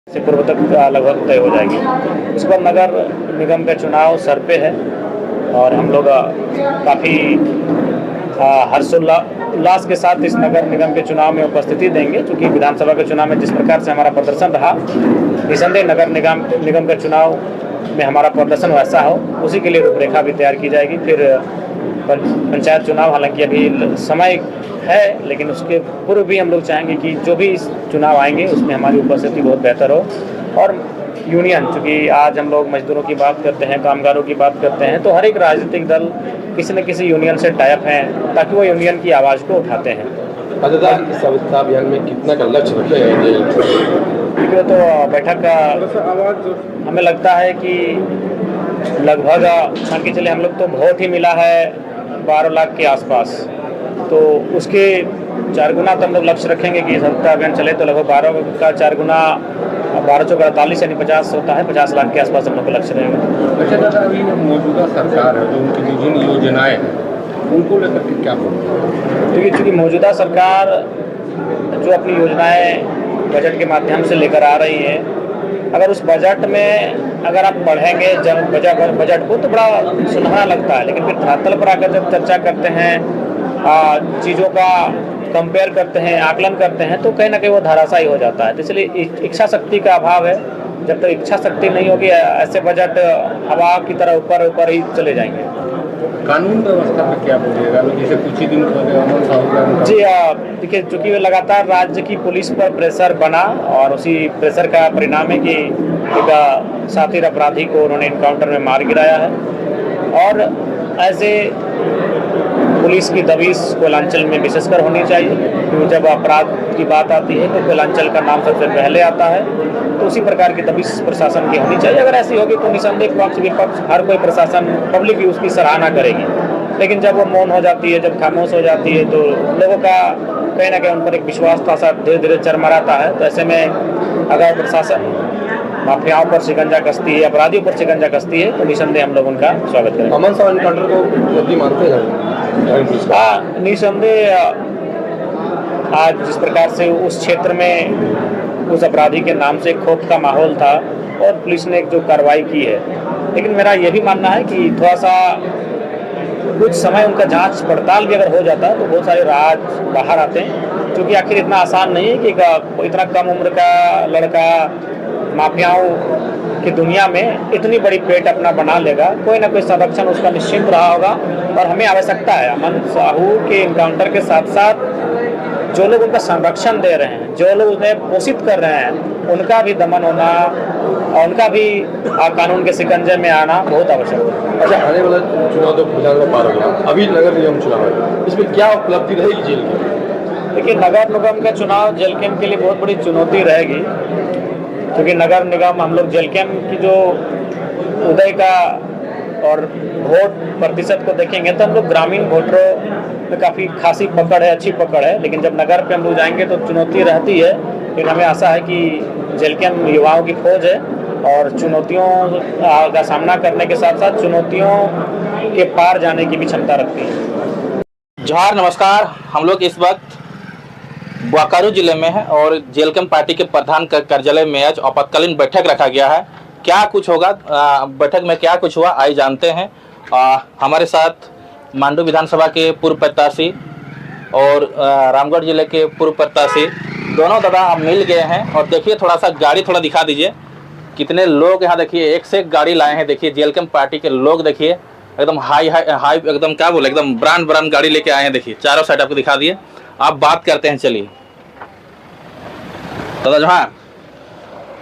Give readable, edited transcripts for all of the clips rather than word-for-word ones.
से पूर्व तक लगभग तय हो जाएगी। उसके बाद नगर निगम का चुनाव सर पे है और हम लोग काफ़ी हर्षोल्लास के साथ इस नगर निगम के चुनाव में उपस्थिति देंगे, क्योंकि विधानसभा के चुनाव में जिस प्रकार से हमारा प्रदर्शन रहा, निसंदेह नगर निगम का चुनाव में हमारा प्रदर्शन वैसा हो, उसी के लिए रूपरेखा भी तैयार की जाएगी। फिर पंचायत चुनाव, हालांकि अभी समय है, लेकिन उसके पूर्व भी हम लोग चाहेंगे कि जो भी चुनाव आएंगे उसमें हमारी उपस्थिति बहुत बेहतर हो। और यूनियन, चूँकि आज हम लोग मजदूरों की बात करते हैं, कामगारों की बात करते हैं, तो हर एक राजनीतिक दल किसी न किसी यूनियन से टाइप हैं ताकि वो यूनियन की आवाज़ को उठाते हैं। इस स्वच्छता अभियान में कितना का लक्ष्य रखे हैं? तो बैठक का हमें लगता है कि लगभग मान के चले हम लोग तो वोट ही मिला है 12 लाख के आसपास, तो उसके 4 गुना तो हम लोग लक्ष्य रखेंगे कि स्वच्छता अभियान चले तो लगभग 12 का 4 गुना 12 चौक 48 यानी 50 होता है, 50 लाख के आसपास हम लोग का लक्ष्य रहेगा। अच्छा दादा, अभी मौजूदा सरकार है जो उनकी विभिन्न योजनाएं हैं उनको लेकर के क्या बोलते? देखिए, चूँकि मौजूदा सरकार जो अपनी योजनाएं बजट के माध्यम से लेकर आ रही है, अगर उस बजट में अगर आप पढ़ेंगे बजट को तो बड़ा सुनहरा लगता है, लेकिन फिर धरातल पर आकर जब चर्चा करते हैं, चीज़ों का कंपेयर करते हैं, आकलन करते हैं, तो कहीं ना कहीं वो धराशायी हो जाता है। तो इसलिए इच्छा शक्ति का अभाव है। जब तक इच्छा शक्ति नहीं होगी, ऐसे बजट हवा की तरह ऊपर ही चले जाएंगे। कानून व्यवस्था में क्या बोलिएगा? जैसे कुछ ही दिन पहले अमन साहू जी देखिए, चूँकि लगातार राज्य की पुलिस पर प्रेशर बना और उसी प्रेशर का परिणाम है कि एक साथी अपराधी को उन्होंने इनकाउंटर में मार गिराया है। और ऐसे पुलिस की दबिश कोयलांचल में विशेषकर होनी चाहिए, क्योंकि जब अपराध की बात आती है तो कोयलांचल का नाम सबसे पहले आता है। तो उसी प्रकार की दबिश प्रशासन की होनी चाहिए। अगर ऐसी होगी तो निसंदेह पक्ष विपक्ष हर कोई प्रशासन, पब्लिक भी उसकी सराहना करेगी। लेकिन जब वो मौन हो जाती है, जब खामोश हो जाती है, तो लोगों का कहीं ना कहीं उन पर एक विश्वास थोड़ा सा धीरे धीरे चरमराता है। तो ऐसे में अगर प्रशासन माफियाओं पर शिकंजा कसती है, अपराधियों पर शिकंजा कसती है, तो निसंदेह हम लोग उनका स्वागत करेंगे। अमन साहू एनकाउंटर को गलती मानते हैं? निसंदेह आज जिस प्रकार से उस क्षेत्र में उस अपराधी के नाम से खौफ का माहौल था और पुलिस ने जो कार्रवाई की है, लेकिन मेरा ये भी मानना है कि थोड़ा सा कुछ समय उनका जांच पड़ताल भी अगर हो जाता है तो बहुत सारे राज बाहर आते हैं, क्योंकि आखिर इतना आसान नहीं है कि इतना कम उम्र का लड़का माफियाओं की दुनिया में इतनी बड़ी पेट अपना बना लेगा। कोई ना कोई संरक्षण उसका निश्चित रहा होगा और हमें आवश्यकता है अमन साहू के इनकाउंटर के साथ साथ जो लोग उनका संरक्षण दे रहे हैं, जो लोग उन्हें पोषित कर रहे हैं, उनका भी दमन होना और उनका भी कानून के शिकंजे में आना बहुत आवश्यक है। अच्छा, आने वाला चुनाव तो विधानसभा पार हो गया, अभी नगर निगम चुनाव है, इसमें क्या उपलब्धि रहेगी जेल की? देखिए, नगर निगम का चुनाव जेल कैंप के लिए बहुत बड़ी चुनौती रहेगी, क्योंकि नगर निगम हम लोग जेल कैंप की जो उदय का और वोट प्रतिशत को देखेंगे तो हम लोग ग्रामीण वोटरों में काफ़ी खासी पकड़ है, अच्छी पकड़ है। लेकिन जब नगर पे हम लोग जाएंगे तो चुनौती रहती है, लेकिन हमें आशा है कि जेल कैंप युवाओं की फौज है और चुनौतियों का सामना करने के साथ साथ चुनौतियों के पार जाने की भी क्षमता रखती है। जोहार, नमस्कार। हम लोग इस वक्त बोकारो जिले में है और जेल कैंप पार्टी के प्रधान कार्यालय में आज आपातकालीन बैठक रखा गया है। क्या कुछ होगा, बैठक में क्या कुछ हुआ, आइए जानते हैं। हमारे साथ मांडू विधानसभा के पूर्व प्रत्याशी और रामगढ़ जिले के पूर्व प्रत्याशी दोनों दादा अब मिल गए हैं। और देखिए, थोड़ा सा गाड़ी थोड़ा दिखा दीजिए, कितने लोग यहाँ देखिए एक से एक गाड़ी लाए हैं। देखिए जेल कैंप पार्टी के लोग देखिए एकदम हाई एकदम क्या बोले, एकदम ब्रांड गाड़ी लेके आए हैं। देखिए चारों साइड आपको दिखा दिए। आप बात करते हैं, चलिए दादा। जोहार।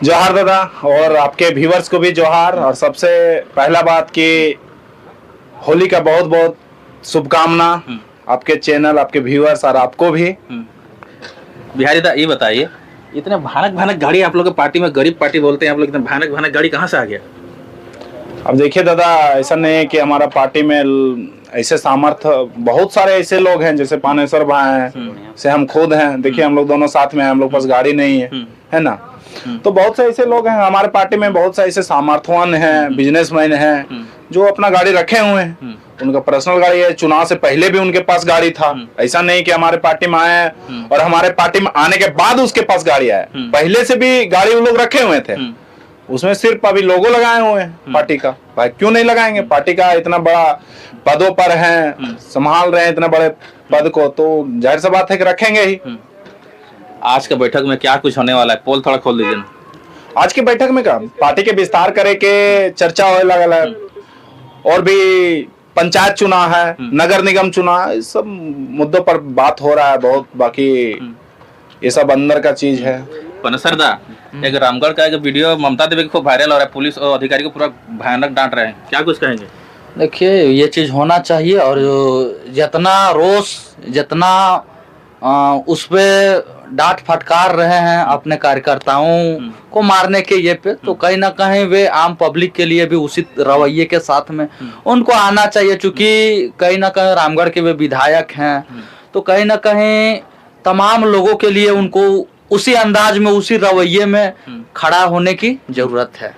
जोहार दादा, और आपके व्यूवर्स को भी जोहार। और सबसे पहला बात कि होली का बहुत बहुत शुभकामना आपके चैनल, आपके व्यूवर्स और आपको भी। बिहारी दा, ये बताइए, इतने भयानक गाड़ी आप लोग के पार्टी में, गरीब पार्टी बोलते हैं आप लोग, इतने भयानक गाड़ी कहाँ से आ गया? अब देखिए दादा, ऐसा नहीं है कि हमारा पार्टी में ऐसे सामर्थ्य, बहुत सारे ऐसे लोग हैं जैसे पानेश्वर भाई हैं, से हम खुद हैं। देखिए हम लोग दोनों साथ में हैं, हम लोग पास गाड़ी नहीं है ना। तो बहुत से ऐसे लोग हैं हमारे पार्टी में, बहुत से ऐसे सामर्थ्यवान हैं, बिजनेसमैन हैं जो अपना गाड़ी रखे हुए हैं। उनका पर्सनल गाड़ी है, चुनाव से पहले भी उनके पास गाड़ी था। ऐसा नहीं कि हमारे पार्टी में आए और हमारे पार्टी में आने के बाद उसके पास गाड़ी आए, पहले से भी गाड़ी वो लोग रखे हुए थे। उसमें सिर्फ अभी लोगो लगाए हुए हैं पार्टी का। भाई क्यों नहीं लगाएंगे? पार्टी का इतना बड़ा पदों पर हैं, संभाल रहे हैं इतने बड़े पद को, तो जाहिर सी बात है कि रखेंगे ही। आज के बैठक में क्या कुछ होने वाला है? पोल थोड़ा खोल दीजिए ना। आज की बैठक में क्या पार्टी के विस्तार करे के चर्चा होने लगा, और भी पंचायत चुनाव है, नगर निगम चुनाव, इस सब मुद्दों पर बात हो रहा है बहुत। बाकी ये सब अंदर का चीज है। पनसरदा, एक रामगढ़ का एक वीडियो ममता देवी को वायरल हो रहा है, पुलिस और अधिकारी को पूरा भयानक डांट रहे हैं, क्या कुछ कहेंगे? देखिए ये चीज़ होना चाहिए, और जितना रोष, जितना उस पे डांट फटकार रहे हैं अपने कार्यकर्ताओं को मारने के ये पे, तो कहीं ना कहीं वे आम पब्लिक के लिए भी उचित रवैये के साथ में उनको आना चाहिए। चूंकि कहीं ना कहीं रामगढ़ के वे विधायक हैं, तो कहीं ना कहीं तमाम लोगों के लिए उनको उसी अंदाज में, उसी रवैये में खड़ा होने की जरूरत है।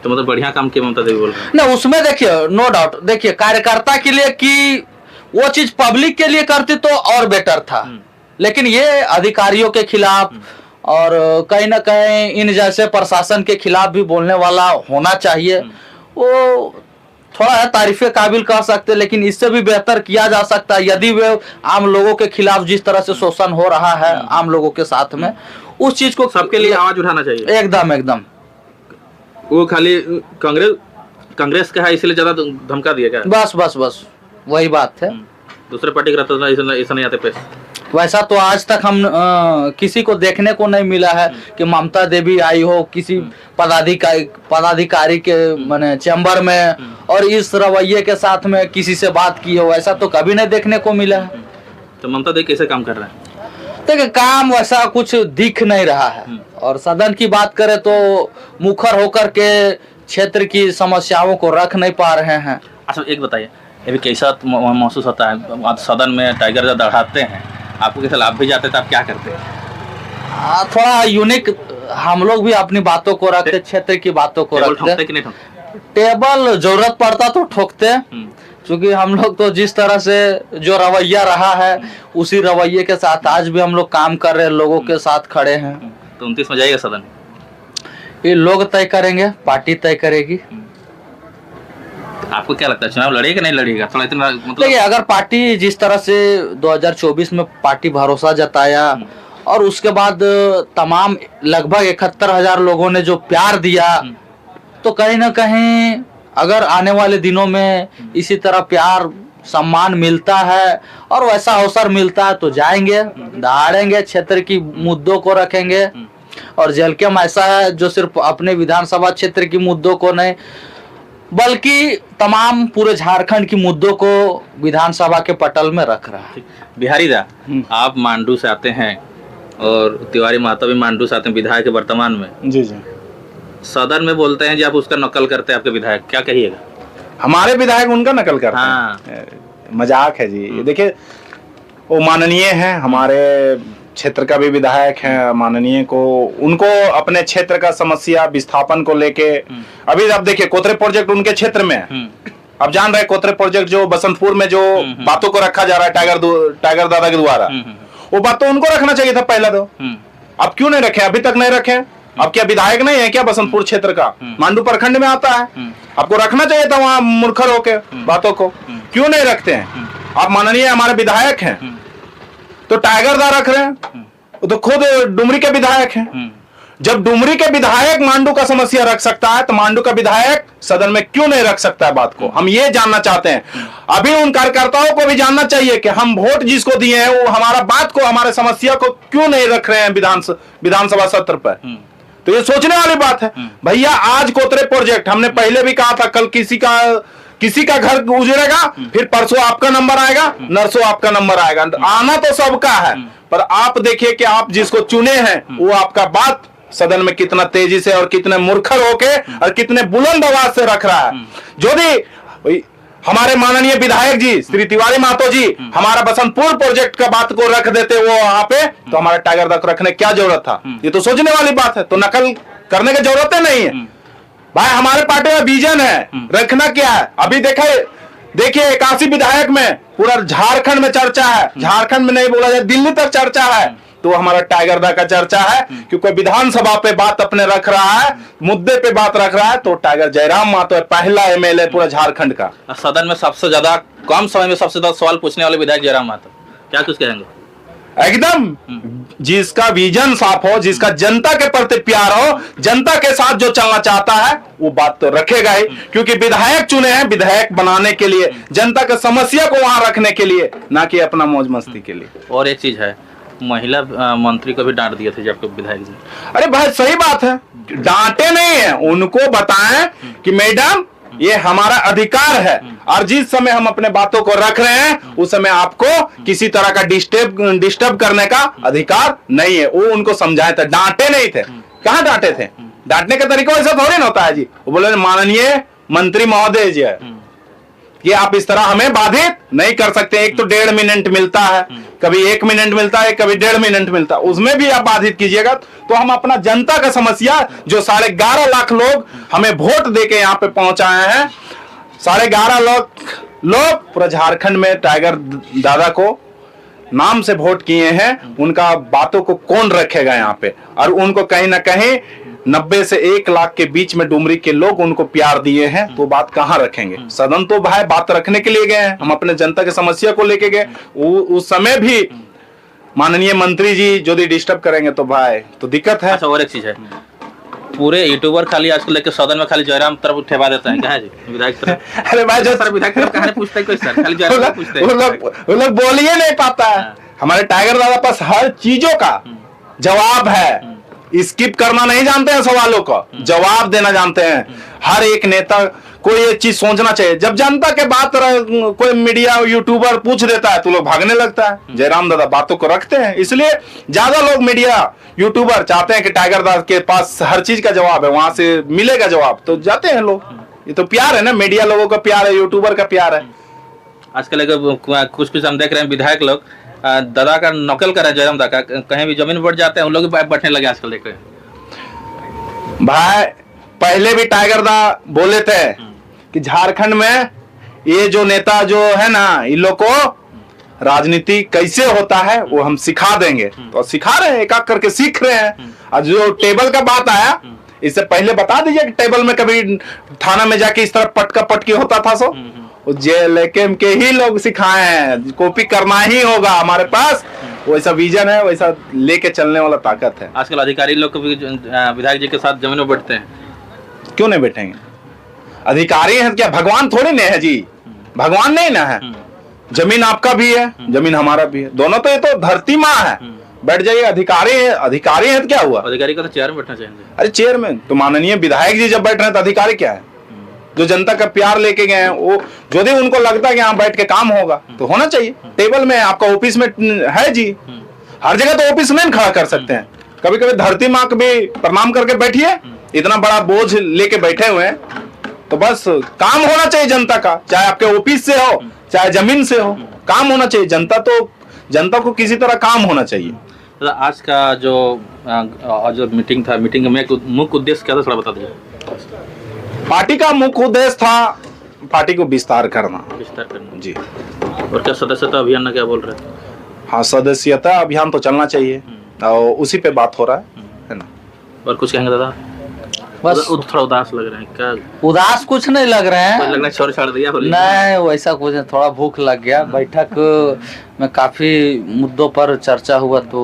तो मतलब बढ़िया काम किया ममता देवी बोल रहे हैं। नहीं, उसमें देखिए नो डाउट, देखिए कार्यकर्ता के लिए कि वो चीज पब्लिक के लिए करती तो और बेटर था, लेकिन ये अधिकारियों के खिलाफ और कहीं ना कहीं इन जैसे प्रशासन के खिलाफ भी बोलने वाला होना चाहिए। वो थोड़ा है तारीफे काबिल कह सकते, लेकिन इससे भी बेहतर किया जा सकता है यदि वे आम लोगों के खिलाफ जिस तरह से शोषण हो रहा है आम लोगों के साथ में, उस चीज को सबके लिए आवाज उठाना चाहिए। एकदम एकदम। वो खाली कांग्रेस का है इसलिए ज्यादा धमका दिया क्या? बस बस बस वही बात है। दूसरे पार्टी के रहता ऐसा नहीं आते पेश। वैसा तो आज तक हम किसी को देखने को नहीं मिला है कि ममता देवी आई हो किसी पदाधिकारी के माने चैम्बर में और इस रवैये के साथ में किसी से बात की हो, ऐसा तो कभी नहीं देखने को मिला है। तो ममता देवी कैसे काम कर रहे हैं? देखिए काम वैसा कुछ दिख नहीं रहा है, और सदन की बात करें तो मुखर होकर के क्षेत्र की समस्याओं को रख नहीं पा रहे हैं। अच्छा एक बताइए, अभी कैसा महसूस होता है सदन में टाइगर जब दौड़ाते हैं, आपको कैसा लाभ भी जाते तो आप क्या करते हैं? थोड़ा यूनिक हम लोग भी अपनी बातों को रखते, क्षेत्र की बातों को रखते। कि नहीं ठोकते? टेबल जरूरत पड़ता तो ठोकते, क्योंकि हम लोग तो जिस तरह से जो रवैया रहा है उसी रवैये के साथ आज भी हम लोग काम कर रहे हैं, लोगों के साथ खड़े हैं। तो 29 में जाएगा सदन? ये लोग तय करेंगे, पार्टी तय करेगी। आपको क्या लगता है चुनाव लड़ेगा नहीं लड़ेगा? थोड़ा इतना मतलब देखिए अगर पार्टी जिस तरह से 2024 में पार्टी भरोसा जताया और उसके बाद तमाम लगभग 71,000 लोगों ने जो प्यार दिया, तो कहीं ना कहीं अगर आने वाले दिनों में इसी तरह प्यार सम्मान मिलता है और वैसा अवसर मिलता है तो जाएंगे, दहाड़ेंगे, क्षेत्र की मुद्दों को रखेंगे। और जेलकेम ऐसा है जो सिर्फ अपने विधानसभा क्षेत्र की मुद्दों को नहीं बल्कि तमाम पूरे झारखंड की मुद्दों को विधानसभा के पटल में रख रहा है। बिहारी दा, आप मांडू से आते हैं और तिवारी महतो भी मांडू से आते हैं, विधायक वर्तमान में। जी जी। सदन में बोलते हैं जी आप उसका नकल करते हैं, आपके विधायक, क्या कहिएगा? हमारे विधायक उनका नकल करते हैं? मजाक है जी। देखिए वो माननीय हैं, हमारे क्षेत्र का भी विधायक हैं, माननीय को उनको अपने क्षेत्र का समस्या विस्थापन को लेके अभी अब देखिए कोतरे प्रोजेक्ट उनके क्षेत्र में है। अब जान रहे कोतरे प्रोजेक्ट जो बसंतपुर में जो बातों को रखा जा रहा है टाइगर दादा के द्वारा, वो बात तो उनको रखना चाहिए था पहला तो। अब क्यों नहीं रखे? अभी तक नहीं रखे। अब क्या विधायक नहीं है क्या बसंतपुर क्षेत्र का? मांडू प्रखंड में आता है, आपको रखना चाहिए था वहां मुरखर होके बातों को, क्यों नहीं रखते हैं? आप माननीय हमारे विधायक हैं तो टाइगर दा रख रहे हैं, तो खुद डुमरी के विधायक हैं। जब डुमरी के विधायक मांडू का समस्या रख सकता है तो मांडू का विधायक सदन में क्यों नहीं रख सकता है बात को? हम ये जानना चाहते हैं। अभी उन कार्यकर्ताओं को भी जानना चाहिए कि हम वोट जिसको दिए हैं वो हमारा बात को, हमारे समस्या को क्यों नहीं रख रहे हैं विधानसभा सत्र पर। तो ये सोचने वाली बात है भैया। आज कोतरे प्रोजेक्ट हमने पहले भी कहा था, कल किसी का घर उजड़ेगा, फिर परसों आपका नंबर आएगा, नरसों आपका नंबर आएगा। आना तो सबका है, पर आप देखिए कि आप जिसको चुने हैं वो आपका बात सदन में कितना तेजी से और कितने मुरखर होके और कितने बुलंद आवाज से रख रहा है। यदि हमारे माननीय विधायक जी श्री तिवारी महतो जी हमारा बसंतपुर प्रोजेक्ट का बात को रख देते वो वहां पे, तो हमारे टाइगर दा को रखने क्या जरूरत था? ये तो सोचने वाली बात है। तो नकल करने की जरूरत नहीं है भाई। हमारे पार्टी में विजन है, रखना क्या है? अभी देखा देखिए 81 विधायक में पूरा झारखंड में चर्चा है, झारखंड में नहीं बोला जाए दिल्ली तक चर्चा है, तो हमारा टाइगर दा का चर्चा है कि कोई विधानसभा पे बात अपने रख रहा है, मुद्दे पे बात रख रहा है, तो टाइगर जयराम महतो है, पहला एमएलए पूरा झारखंड का। सदन में सबसे ज्यादा कम समय में सबसे ज्यादा सवाल पूछने वाले विधायक जयराम महतो, क्या कुछ कहेंगे? एकदम, जिसका विजन साफ हो, जिसका जनता के प्रति प्यार हो, जनता के साथ जो चलना चाहता है वो बात तो रखेगा ही, क्योंकि विधायक चुने हैं विधायक बनाने के लिए, जनता की समस्या को वहां रखने के लिए, ना कि अपना मौज मस्ती के लिए। और एक चीज है, महिला मंत्री को भी डांट दिए थे जब विधायक जी। अरे भाई सही बात है, डांटे नहीं है, उनको बताएं कि मैडम ये हमारा अधिकार है और जिस समय हम अपने बातों को रख रहे हैं उस समय आपको किसी तरह का डिस्टर्ब करने का अधिकार नहीं है, वो उनको समझाए थे, डांटे नहीं थे। कहाँ डांटे थे? डांटने का तरीका ऐसा थोड़ी ना होता है जी। वो बोले माननीय मंत्री महोदय जी है कि आप इस तरह हमें बाधित नहीं कर सकते, एक तो 1.5 मिनट मिलता है, कभी 1 मिनट मिलता है, कभी 1.5 मिनट मिलता है, उसमें भी आप बाधित कीजिएगा तो हम अपना जनता का समस्या जो 11.5 लाख लोग हमें वोट देके यहाँ पे पहुंचाए हैं, 11.5 लाख लोग पूरा झारखंड में टाइगर दादा को नाम से वोट किए हैं, उनका बातों को कौन रखेगा यहाँ पे? और उनको कहीं ना कहीं 90 से 1 लाख के बीच में डुमरी के लोग उनको प्यार दिए हैं, तो बात कहाँ रखेंगे? सदन तो भाई बात रखने के लिए गए हैं, हम अपने जनता की समस्या को लेके गए, उस समय भी माननीय मंत्री जी यदि डिस्टर्ब करेंगे तो भाई तो दिक्कत है। अच्छा, और एक चीज है, पूरे यूट्यूबर खाली आजकल लेके सदन में खाली जयराम तरफ उठवा देता है, क्या है जी विधायक तरफ? अरे भाई जो विधायक तरफ कहां पूछता है कोई सर, खाली जयराम पूछते हैं, वो लोग बोल ही नहीं पाता है। हमारे टाइगर दादा पास हर चीजों का जवाब है, स्किप करना नहीं जानते हैं, सवालों का जवाब देना जानते हैं। हर एक नेता को ये चीज सोचना चाहिए, जब जनता के बात कोई मीडिया यूट्यूबर पूछ देता है तो लोग भागने लगता है। जयराम दादा बातों को रखते हैं, इसलिए ज्यादा लोग मीडिया यूट्यूबर चाहते हैं कि टाइगर दादा के पास हर चीज का जवाब है, वहां से मिलेगा जवाब, तो जाते हैं लोग। ये तो प्यार है ना, मीडिया लोगों का प्यार है, यूट्यूबर का प्यार है। आजकल कुछ हम देख रहे हैं विधायक लोग दादा का नकल कर रहे हैं, जयराम दादा का, कहीं भी जमीन बढ़ जाते हैं उन लोग भी बैठने लगे आजकल देख रहे हैं। भाई पहले भी टाइगर दा बोले थे कि झारखंड में ये जो नेता जो है ना, इन लोग को राजनीति कैसे होता है वो हम सिखा देंगे, तो सिखा रहे हैं, एक एक करके सीख रहे हैं। और जो टेबल का बात आया, इससे पहले बता दीजिए कि टेबल में कभी थाना में जाके इस तरह पटका पटकी होता था, सो जेएलएम के ही लोग सिखाए हैं, कॉपी करना ही होगा, हमारे पास वैसा विजन है, वैसा लेके चलने वाला ताकत है। आजकल अधिकारी लोग भी विधायक जी के साथ जमीन में बैठते हैं, क्यों नहीं बैठेंगे? अधिकारी है क्या? भगवान थोड़ी नहीं है जी, भगवान नहीं ना है। जमीन आपका भी है, जमीन हमारा भी है, दोनों तो ये तो धरती माँ है, बैठ जाइए। अधिकारी है तो क्या हुआ? अधिकारी का तो चेयर में बैठना चाहिए। अरे चेयर में तो माननीय विधायक जी जब बैठ रहे हैं तो अधिकारी क्या है? जो जनता का प्यार लेके गए हैं, वो यदि उनको लगता है कि यहाँ बैठ के काम होगा तो होना चाहिए। टेबल में आपका ऑफिस में है जी, हर जगह तो ऑफिस में खड़ा कर सकते हैं, कभी कभी धरती माँ को भी प्रणाम करके बैठिए। इतना बड़ा बोझ लेके बैठे हुए हैं तो बस काम होना चाहिए जनता का, चाहे आपके ऑफिस से हो चाहे जमीन से हो, काम होना चाहिए। जनता को किसी तरह काम होना चाहिए। आज का जो मीटिंग था, मीटिंग में मुख्य उद्देश्य क्या था, थोड़ा बता दीजिए। पार्टी का मुख्य उद्देश्य था पार्टी को विस्तार करना जी। और क्या सदस्यता अभियान क्या बोल रहे हैं? हाँ, सदस्यता अभियान तो चलना चाहिए और उसी पे बात हो रहा है ना। और कुछ कहेंगे दादा? बस थोड़ा उदास लग रहे हैं, क्या उदास कुछ नहीं लग रहे हैं, लगना छोड़ दिया नहीं वैसा कुछ नहीं, थोड़ा भूख लग गया। बैठक में काफी मुद्दों पर चर्चा हुआ तो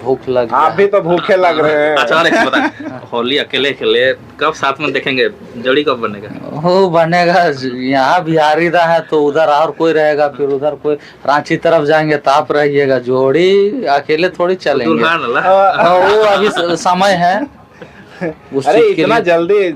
भूख लग गया। आप भी तो भूखे लग रहे हैं। अच्छा, होली अकेले खेले, कब साथ में देखेंगे? जोड़ी कब बनेगा? वो बनेगा, यहाँ बिहारी दा है तो उधर और कोई रहेगा, फिर उधर कोई रांची तरफ जाएंगे तो आप रहिएगा। जोड़ी अकेले थोड़ी चलेंगे, वो अभी समय है। अरे इतना जल्दी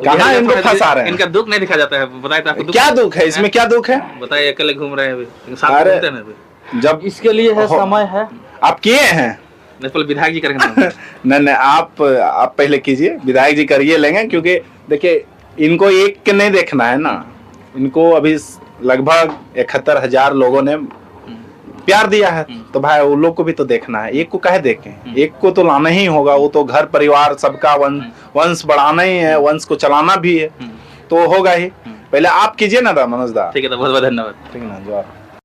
कहाँ इनको फंसा रहे हैं? इनका दुख नहीं दिखा जाता है, बताइए तो आपको क्या दुख है इसमें? क्या दुख है बताइए? अकेले घूम रहे हैं अभी, साथ घूमते हैं अभी। जब इसके लिए है, समय है। आप किए हैं? विधायक जी करेंगे। नहीं, आप पहले कीजिए, विधायक जी करिए लेंगे, क्योंकि देखिए इनको एक के नहीं देखना है ना, इनको अभी लगभग 71,000 लोगों ने प्यार दिया है, तो भाई उन लोग को भी तो देखना है। एक को काहे देखें? एक को तो लाना ही होगा, वो तो घर परिवार सबका वंश बढ़ाना ही है, वंश को चलाना भी है, तो होगा ही। पहले आप कीजिए ना दा मनोज दा। ठीक है, तो बहुत बहुत धन्यवाद। ठीक है ना जोहार।